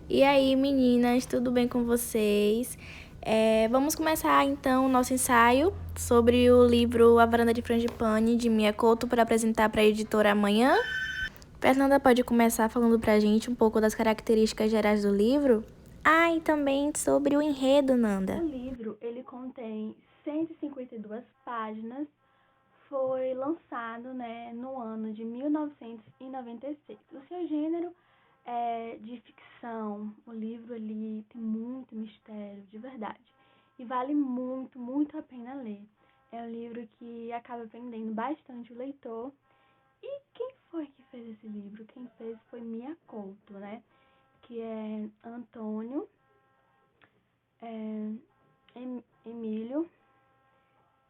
E aí, meninas, tudo bem com vocês? Vamos começar então o nosso ensaio sobre o livro A Varanda de Frangipane, de Mia Couto, para apresentar para a editora amanhã. Fernanda pode começar falando para a gente um pouco das características gerais do livro? Ah, e também sobre o enredo, Nanda. O livro, ele contém 152 páginas, foi lançado, no ano de 1996. O seu gênero é de ficção. O livro ali tem muito mistério, de verdade. E vale muito, muito a pena ler. É um livro que acaba prendendo bastante o leitor. E quem foi que fez esse livro? Quem fez foi Mia Couto, né? Que é Antônio Emílio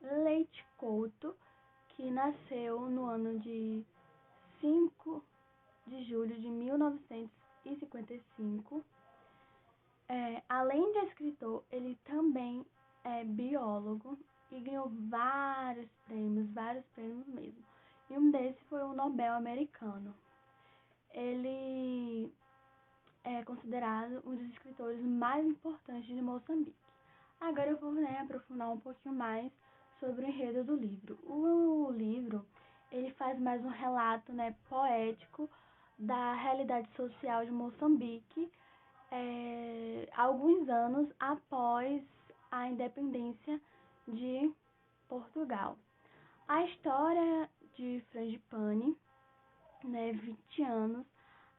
Leite Couto, que nasceu no ano de 5 de julho de 1955. Além de escritor, ele também é biólogo e ganhou vários prêmios mesmo. E um desses foi o Nobel americano. Ele é considerado um dos escritores mais importantes de Moçambique. Agora eu vou aprofundar um pouquinho mais sobre o enredo do livro. O livro ele faz mais um relato poético da realidade social de Moçambique, alguns anos após a independência de Portugal. A história de Frangipane, 20 anos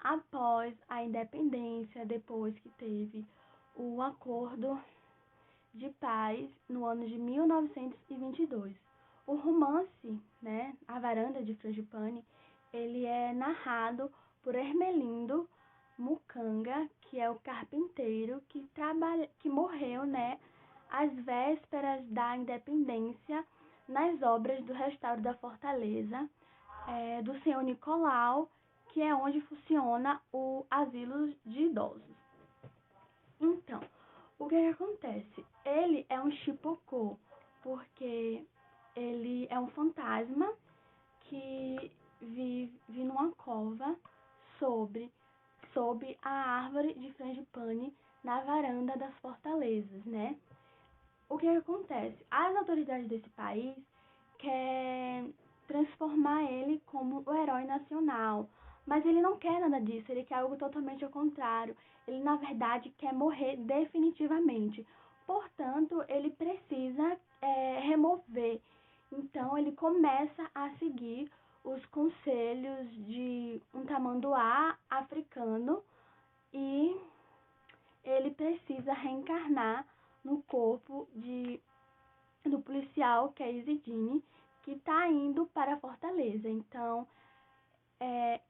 após a independência, depois que teve o acordo de paz no ano de 1922. O romance, A Varanda de Frangipane, ele é narrado por Hermelindo Mucanga, que é o carpinteiro que morreu, às vésperas da independência nas obras do restauro da fortaleza, do senhor Nicolau, que é onde funciona o asilo de idosos. Então, o que acontece? Ele é um chipocô, porque ele é um fantasma que vive numa cova sob a árvore de frangipane na varanda das fortalezas, né? O que acontece? As autoridades desse país querem transformar ele como o herói nacional, mas ele não quer nada disso, ele quer algo totalmente ao contrário. Ele, na verdade, quer morrer definitivamente. Portanto, ele precisa remover. Então, ele começa a seguir os conselhos de um tamanduá africano e ele precisa reencarnar no corpo do policial, que é Isidine, que está indo para a fortaleza. Então,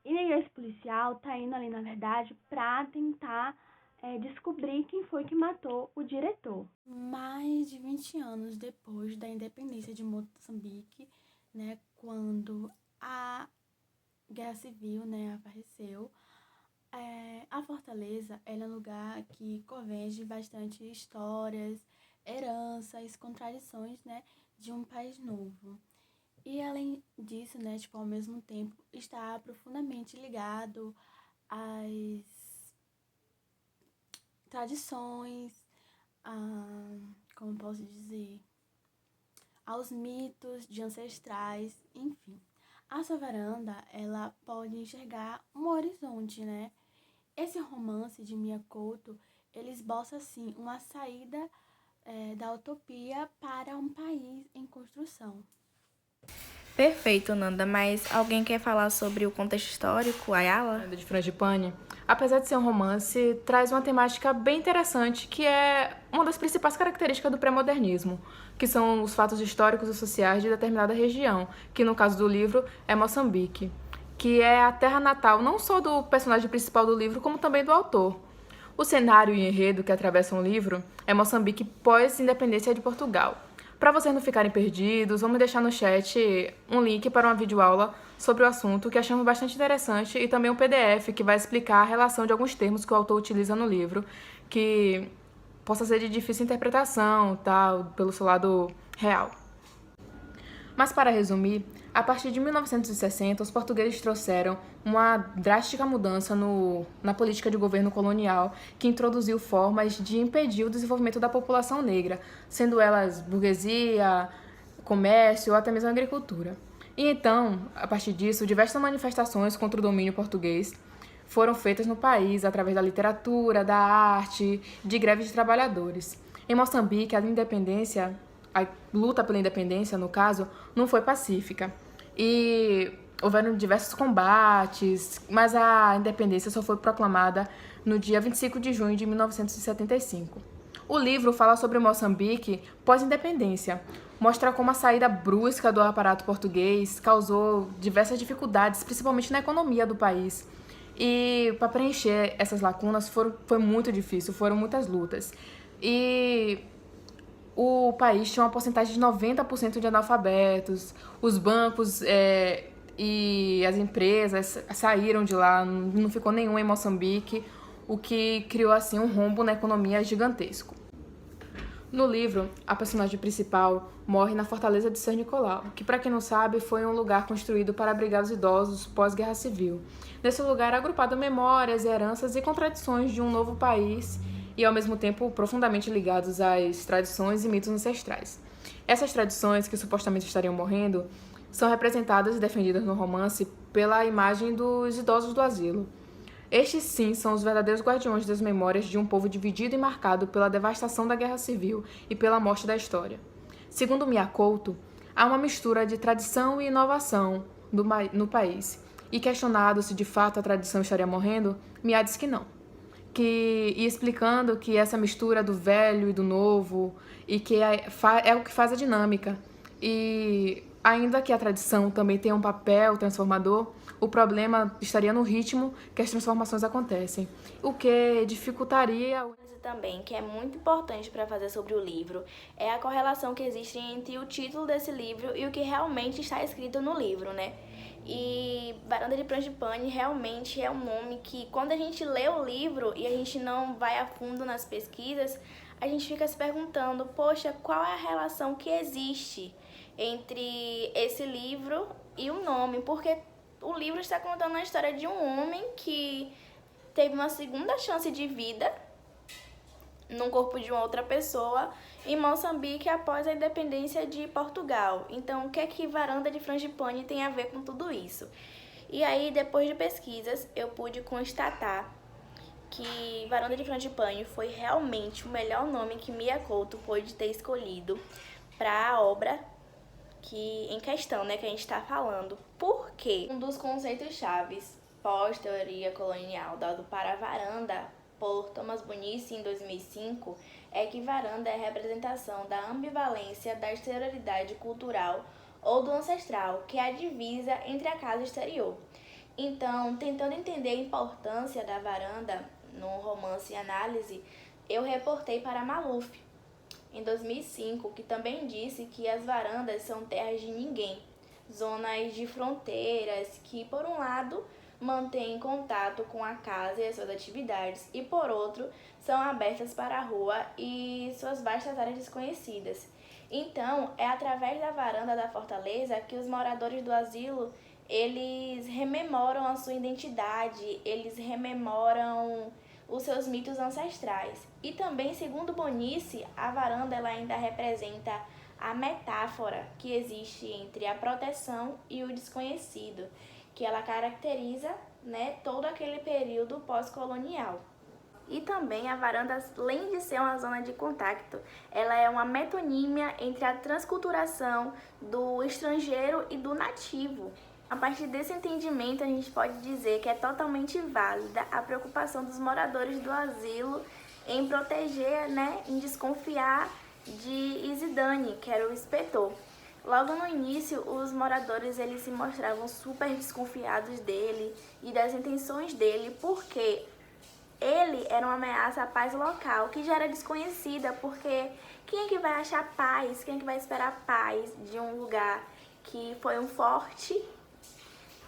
e esse policial está indo ali, na verdade, para tentar descobrir quem foi que matou o diretor. Mais de 20 anos depois da independência de Moçambique, quando a Guerra Civil, apareceu, a Fortaleza é um lugar que converge bastante histórias, heranças, contradições, de um país novo. E além disso, ao mesmo tempo, está profundamente ligado às tradições, como posso dizer, aos mitos de ancestrais, enfim. A sua varanda, ela pode enxergar um horizonte, Esse romance de Mia Couto, ele esboça, assim, uma saída da utopia para um país em construção. Perfeito, Nanda, mas alguém quer falar sobre o contexto histórico, Ayala? De Frangipane, apesar de ser um romance, traz uma temática bem interessante, que é uma das principais características do pré-modernismo, que são os fatos históricos e sociais de determinada região, que no caso do livro é Moçambique, que é a terra natal não só do personagem principal do livro, como também do autor. O cenário e enredo que atravessam o livro é Moçambique pós-independência de Portugal. Para vocês não ficarem perdidos, vamos deixar no chat um link para uma videoaula sobre o assunto que achamos bastante interessante e também um PDF que vai explicar a relação de alguns termos que o autor utiliza no livro, que possa ser de difícil interpretação, tal, pelo seu lado real. Mas, para resumir, a partir de 1960, os portugueses trouxeram uma drástica mudança na política de governo colonial, que introduziu formas de impedir o desenvolvimento da população negra, sendo elas burguesia, comércio ou até mesmo agricultura. E então, a partir disso, diversas manifestações contra o domínio português foram feitas no país através da literatura, da arte, de greves de trabalhadores. Em Moçambique, a luta pela independência, no caso, não foi pacífica. E houveram diversos combates, mas a independência só foi proclamada no dia 25 de junho de 1975. O livro fala sobre Moçambique pós-independência, mostra como a saída brusca do aparato português causou diversas dificuldades, principalmente na economia do país. E para preencher essas lacunas foi muito difícil, foram muitas lutas. E o país tinha uma porcentagem de 90% de analfabetos, os bancos e as empresas saíram de lá, não ficou nenhum em Moçambique, o que criou assim um rombo na economia gigantesco. No livro, a personagem principal morre na Fortaleza de São Nicolau, que, para quem não sabe, foi um lugar construído para abrigar os idosos pós-guerra civil. Nesse lugar é agrupado memórias, heranças e contradições de um novo país e, ao mesmo tempo, profundamente ligados às tradições e mitos ancestrais. Essas tradições, que supostamente estariam morrendo, são representadas e defendidas no romance pela imagem dos idosos do asilo. Estes, sim, são os verdadeiros guardiões das memórias de um povo dividido e marcado pela devastação da Guerra Civil e pela morte da história. Segundo Mia Couto, há uma mistura de tradição e inovação no país. E questionado se de fato a tradição estaria morrendo, Mia diz que não. E explicando que essa mistura do velho e do novo e que é o que faz a dinâmica. E ainda que a tradição também tenha um papel transformador, o problema estaria no ritmo que as transformações acontecem, o que dificultaria. Também, que é muito importante para fazer sobre o livro, é a correlação que existe entre o título desse livro e o que realmente está escrito no livro, né? E Varanda de Frangipane realmente é um nome que, quando a gente lê o livro e a gente não vai a fundo nas pesquisas, a gente fica se perguntando, poxa, qual é a relação que existe entre esse livro e o nome? Porque o livro está contando a história de um homem que teve uma segunda chance de vida no corpo de uma outra pessoa em Moçambique após a independência de Portugal. Então, o que é que Varanda de Frangipane tem a ver com tudo isso? E aí, depois de pesquisas, eu pude constatar que Varanda de Frangipane foi realmente o melhor nome que Mia Couto pôde ter escolhido para a obra em questão, né, que a gente está falando. Por quê? Um dos conceitos chaves pós-teoria colonial dado para a varanda por Thomas Bonici em 2005 é que varanda é a representação da ambivalência da exterioridade cultural ou do ancestral, que é a divisa entre a casa e o exterior. Então, tentando entender a importância da varanda no romance e análise, eu reportei para Maluf, em 2005, que também disse que as varandas são terras de ninguém, zonas de fronteiras que, por um lado, mantêm contato com a casa e as suas atividades e, por outro, são abertas para a rua e suas vastas áreas desconhecidas. Então, é através da varanda da fortaleza que os moradores do asilo eles rememoram a sua identidade, eles rememoram os seus mitos ancestrais. E também, segundo Bonici, a varanda ela ainda representa a metáfora que existe entre a proteção e o desconhecido, que ela caracteriza, né, todo aquele período pós-colonial. E também a varanda, além de ser uma zona de contato, ela é uma metonímia entre a transculturação do estrangeiro e do nativo. A partir desse entendimento, a gente pode dizer que é totalmente válida a preocupação dos moradores do asilo em proteger, né, em desconfiar de Isidane, que era o inspetor. Logo no início, os moradores eles se mostravam super desconfiados dele e das intenções dele, porque ele era uma ameaça à paz local, que já era desconhecida, porque quem é que vai achar paz, quem é que vai esperar paz de um lugar que foi um forte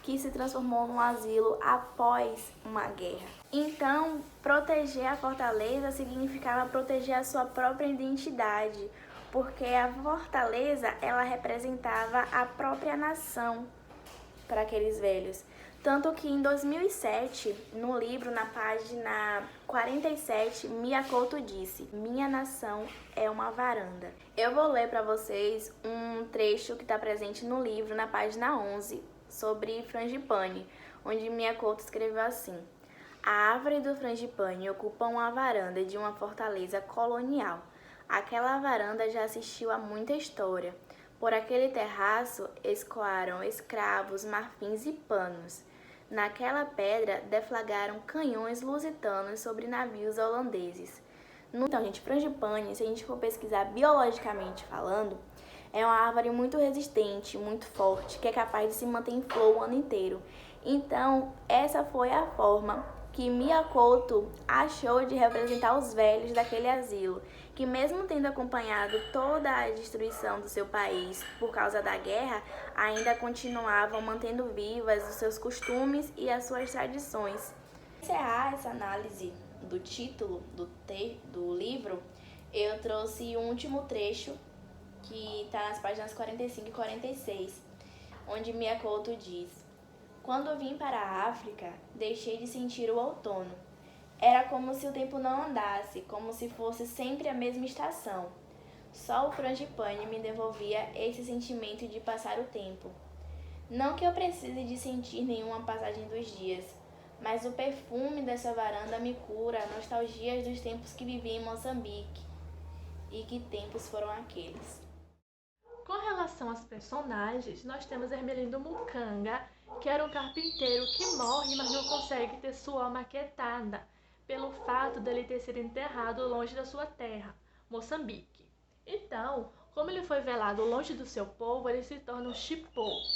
que se transformou num asilo após uma guerra? Então, proteger a fortaleza significava proteger a sua própria identidade, porque a fortaleza ela representava a própria nação para aqueles velhos. Tanto que em 2007, no livro, na página 47, Mia Couto disse: "Minha nação é uma varanda". Eu vou ler para vocês um trecho que está presente no livro, na página 11, sobre frangipane, onde Mia Couto escreveu assim: "A árvore do frangipane ocupa uma varanda de uma fortaleza colonial. Aquela varanda já assistiu a muita história. Por aquele terraço escoaram escravos, marfins e panos. Naquela pedra deflagraram canhões lusitanos sobre navios holandeses". Então, gente, frangipane, se a gente for pesquisar biologicamente falando, é uma árvore muito resistente, muito forte, que é capaz de se manter em flor o ano inteiro. Então, essa foi a forma que Mia Couto achou de representar os velhos daquele asilo, que mesmo tendo acompanhado toda a destruição do seu país por causa da guerra, ainda continuavam mantendo vivas os seus costumes e as suas tradições. Para encerrar essa análise do título do livro, eu trouxe um último trecho que está nas páginas 45 e 46, onde Mia Couto diz: "Quando vim para a África, deixei de sentir o outono. Era como se o tempo não andasse, como se fosse sempre a mesma estação. Só o frangipane me devolvia esse sentimento de passar o tempo. Não que eu precise de sentir nenhuma passagem dos dias, mas o perfume dessa varanda me cura nostalgias dos tempos que vivi em Moçambique. E que tempos foram aqueles?". Com relação aos personagens, nós temos Hermelindo Mukanga, que era um carpinteiro que morre, mas não consegue ter sua alma aquietada, pelo fato dele ter sido enterrado longe da sua terra, Moçambique. Então, como ele foi velado longe do seu povo, ele se torna um chipoco.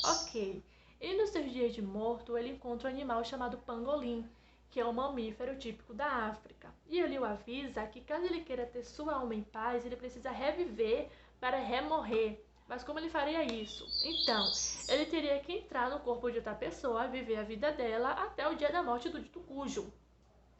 Ok. E nos seus dias de morto, ele encontra um animal chamado pangolim, que é um mamífero típico da África. E ele o avisa que caso ele queira ter sua alma em paz, ele precisa reviver para remorrer. Mas como ele faria isso? Então, ele teria que entrar no corpo de outra pessoa, viver a vida dela até o dia da morte do dito cujo.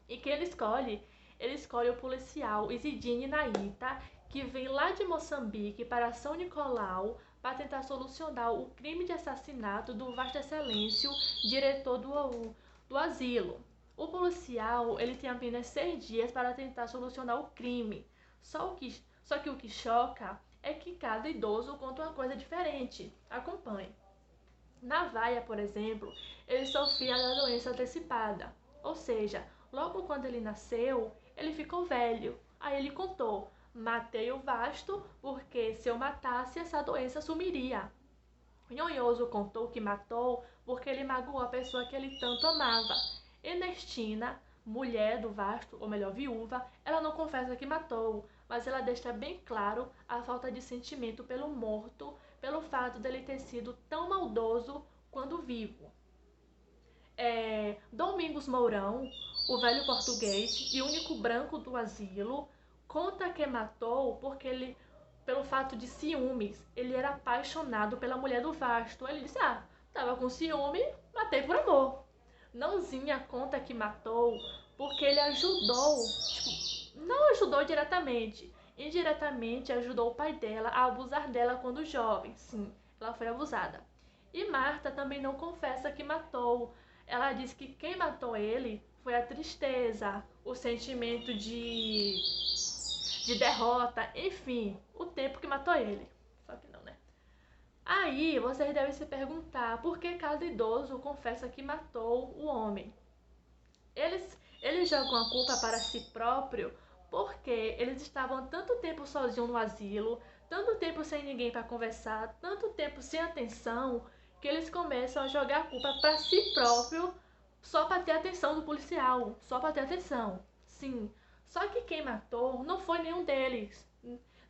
E quem ele escolhe? Ele escolhe o policial Isidine Naita, que vem lá de Moçambique para São Nicolau para tentar solucionar o crime de assassinato do Vasta Excelêncio, diretor do asilo. O policial ele tem apenas 6 dias para tentar solucionar o crime. Só que o que choca é que cada idoso conta uma coisa diferente. Acompanhe. Na Vaia, por exemplo, ele sofria da doença antecipada, ou seja, logo quando ele nasceu, ele ficou velho. Aí ele contou: "Matei o Vasto porque se eu matasse, essa doença sumiria". Nhonhoso contou que matou porque ele magoou a pessoa que ele tanto amava. Ernestina, mulher do Vasto, ou melhor, viúva, ela não confessa que matou, mas ela deixa bem claro a falta de sentimento pelo morto, pelo fato dele ter sido tão maldoso quando vivo. Domingos Mourão, o velho português e único branco do asilo, conta que matou porque ele, pelo fato de ciúmes, ele era apaixonado pela mulher do Vasto. Ele disse: tava com ciúme, matei por amor. Nãozinha conta que matou porque ele ajudou, não ajudou diretamente, indiretamente ajudou o pai dela a abusar dela quando jovem. Sim, ela foi abusada. E Marta também não confessa que matou. Ela diz que quem matou ele foi a tristeza, o sentimento de derrota, enfim, o tempo que matou ele. Só que não, né? Aí vocês devem se perguntar por que cada idoso confessa que matou o homem. Eles jogam a culpa para si próprio porque eles estavam tanto tempo sozinhos no asilo, tanto tempo sem ninguém para conversar, tanto tempo sem atenção, que eles começam a jogar a culpa para si próprio só para ter a atenção do policial, só para ter atenção. Sim, só que quem matou não foi nenhum deles.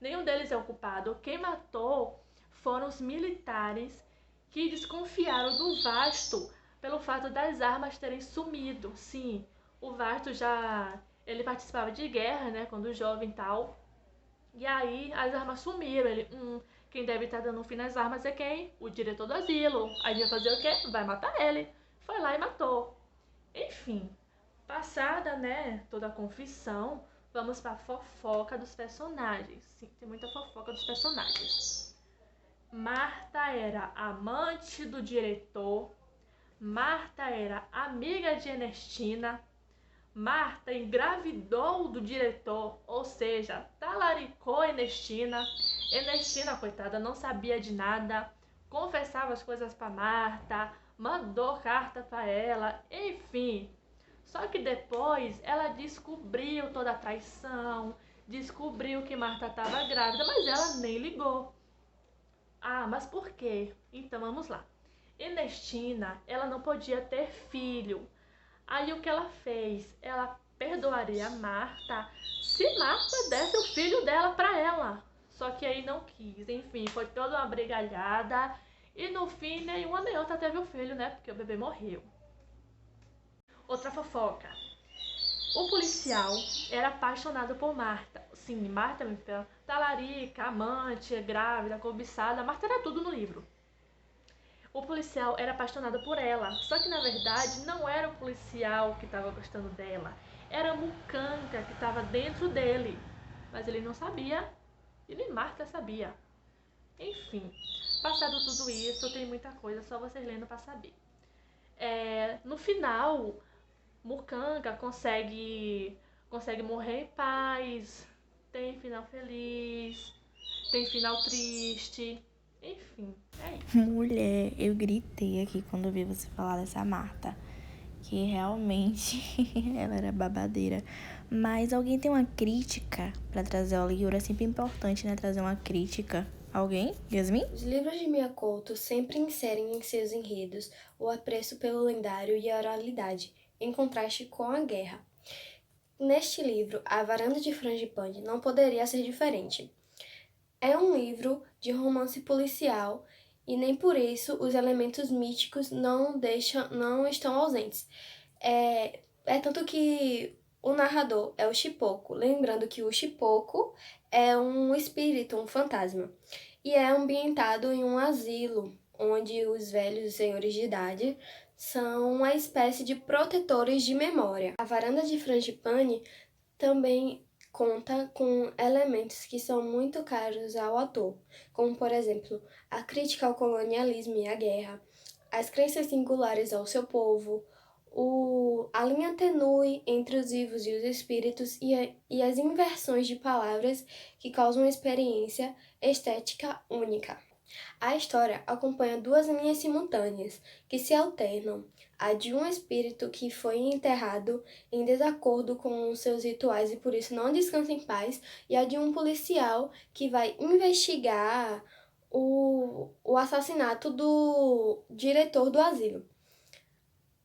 Nenhum deles é o culpado. Quem matou foram os militares que desconfiaram do Vasto pelo fato das armas terem sumido. Sim, o Vasto ele participava de guerra, né, quando jovem e tal. E aí as armas sumiram. Ele, quem deve estar dando fim nas armas é quem? O diretor do asilo. Aí vai fazer o quê? Vai matar ele. Foi lá e matou. Enfim, passada, né, toda a confissão, Vamos para a fofoca dos personagens. Sim, tem muita fofoca dos personagens. Marta era amante do diretor. Marta era amiga de Ernestina. Marta engravidou do diretor, ou seja, talaricou Ernestina. Ernestina, coitada, não sabia de nada, confessava as coisas para Marta, mandou carta para ela, enfim. Só que depois ela descobriu toda a traição, descobriu que Marta estava grávida, mas ela nem ligou. Ah, mas por quê? Então vamos lá. Ernestina, ela não podia ter filho. Aí o que ela fez? Ela perdoaria Marta se Marta desse o filho dela para ela. Só que aí não quis. Enfim, foi toda uma brigalhada. E no fim, nenhuma nem outra teve o filho, né? Porque o bebê morreu. Outra fofoca. O policial era apaixonado por Marta. Sim, Marta, talarica, amante, grávida, cobiçada. Marta era tudo no livro. O policial era apaixonado por ela, só que na verdade não era o policial que estava gostando dela, era a Mucanga que estava dentro dele, mas ele não sabia e nem Marta sabia. Enfim, passado tudo isso, tem muita coisa, só vocês lendo para saber. No final, Mucanga consegue morrer em paz, tem final feliz, tem final triste. Enfim, é isso. Mulher, eu gritei aqui quando vi você falar dessa Marta, que realmente ela era babadeira. Mas alguém tem uma crítica pra trazer ao livro? É sempre importante, né, trazer uma crítica. Alguém? Yasmin? Os livros de Mia Couto sempre inserem em seus enredos o apreço pelo lendário e a oralidade, em contraste com a guerra. Neste livro, A Varanda de Frangipane não poderia ser diferente. É um livro de romance policial e nem por isso os elementos místicos não estão ausentes. É tanto que o narrador é o Chipoco, lembrando que o Chipoco é um espírito, um fantasma, e é ambientado em um asilo, onde os velhos senhores de idade são uma espécie de protetores de memória. A Varanda de Frangipane também conta com elementos que são muito caros ao autor, como, por exemplo, a crítica ao colonialismo e à guerra, as crenças singulares ao seu povo, a linha tênue entre os vivos e os espíritos e as inversões de palavras que causam uma experiência estética única. A história acompanha duas linhas simultâneas, que se alternam, a de um espírito que foi enterrado em desacordo com seus rituais e por isso não descansa em paz, e a de um policial que vai investigar o assassinato do diretor do asilo.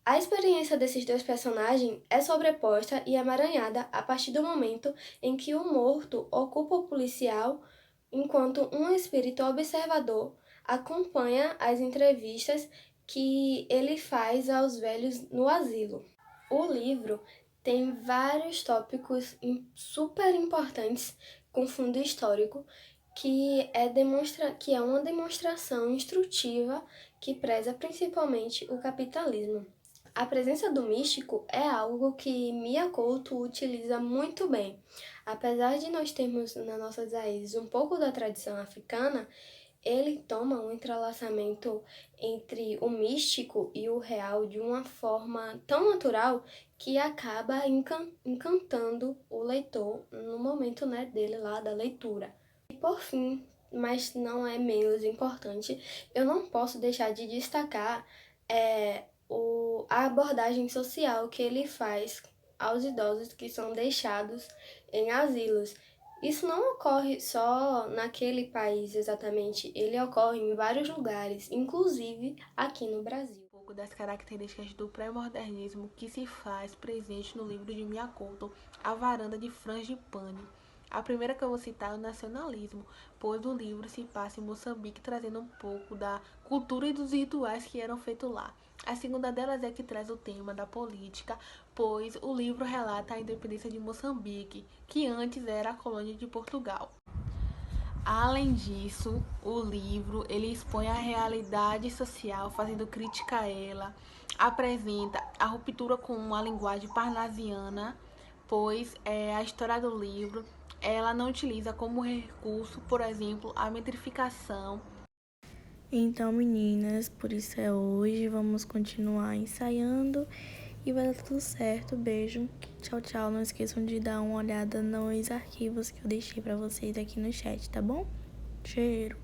A experiência desses dois personagens é sobreposta e emaranhada a partir do momento em que o morto ocupa o policial, enquanto um espírito observador acompanha as entrevistas que ele faz aos velhos no asilo. O livro tem vários tópicos super importantes com fundo histórico, que é uma demonstração instrutiva que preza principalmente o capitalismo. A presença do místico é algo que Mia Couto utiliza muito bem. Apesar de nós termos nas nossas raízes um pouco da tradição africana, ele toma um entrelaçamento entre o místico e o real de uma forma tão natural que acaba encantando o leitor no momento, né, dele lá da leitura. E por fim, mas não é menos importante, eu não posso deixar de destacar a abordagem social que ele faz aos idosos que são deixados em asilos. Isso não ocorre só naquele país exatamente, ele ocorre em vários lugares, inclusive aqui no Brasil. Um pouco das características do pré-modernismo que se faz presente no livro de Mia Couto, A Varanda de Frangipane. A primeira que eu vou citar é o nacionalismo, pois o livro se passa em Moçambique, trazendo um pouco da cultura e dos rituais que eram feitos lá. A segunda delas é que traz o tema da política, pois o livro relata a independência de Moçambique, que antes era a colônia de Portugal. Além disso, o livro ele expõe a realidade social, fazendo crítica a ela, apresenta a ruptura com a linguagem parnasiana, pois a história do livro ela não utiliza como recurso, por exemplo, a metrificação. Então, meninas, por isso é hoje. Vamos continuar ensaiando e vai dar tudo certo. Beijo. Tchau, tchau. Não esqueçam de dar uma olhada nos arquivos que eu deixei pra vocês aqui no chat, tá bom? Cheiro.